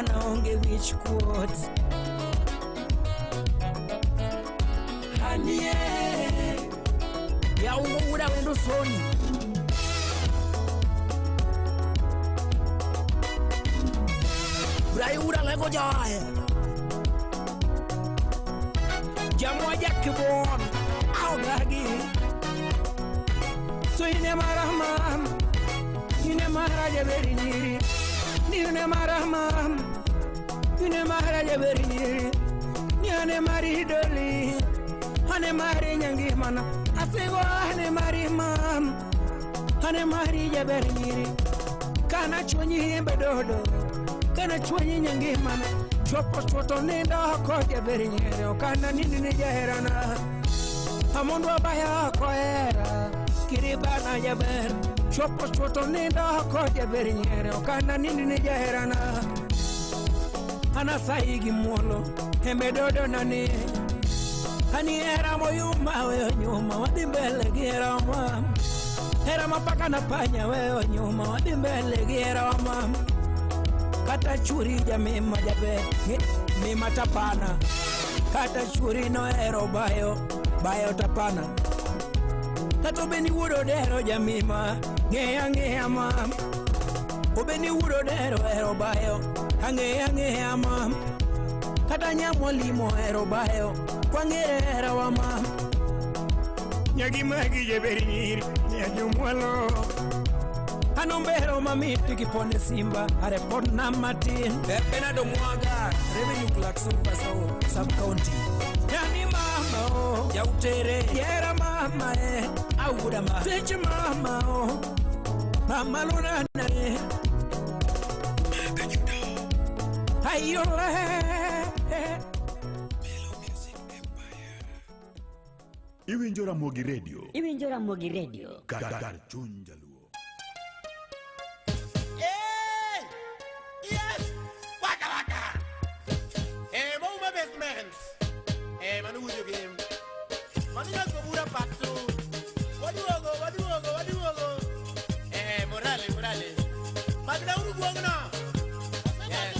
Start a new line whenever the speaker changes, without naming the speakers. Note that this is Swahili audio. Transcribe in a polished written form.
dhano onge wich kuot. Hanie ya uda wendo soni Brai uda lego jaya Jamwa jakibon au gagi So ine marahmam Ine maharaja beri nyiri Ine marahmam Ine maharaja beri nyiri Ine mari doli Hane mari nyangi mana Asigo hane mari mam Hane mari jaberi nyiri Kana chonyi hembe dodo Kana chonyi nyangi mana Chopo choto nenda hako jaberi nyiri Okana nini nijaherana Hamundu abaya hako era Kiribana jaber Chopo choto nenda hako jaberi nyiri Okana nini nijaherana Hana saigi mwolo Hembe dodo nani Hani era moyuma weo nyuma wadi mbele gira wa mam Era mapaka na panya weo nyuma wadi mbele gira wa mam Kata churi jamima jabe mima tapana Kata churi no ero bayo tapana Kata ubeni wudo dero jamima ngea mam Ubeni wudo dero ero bayo ngea mam Kata nyamo limo ero bayo Kwangera wa mam Nyagi magi jeberi nyiri Nyagi mwalo Hanombero mamiti kipone simba Arepon na matin Benado mwaga Revenue Klaxon Basao Sub-County Yani mama oh Jautere Yera mama Awuda ma Teche mama oh Mama luna na Hayole
Iwinjo Ramogi Radio.
Iwinjo Ramogi Radio.
Gar chunja luo.
Hey! Yes! Waka! Hey, my best man. Hey, man, who's your game? Man, you go Buddha Patsu. What do you go? Hey, Morale. Magna Uruguay now. Hey,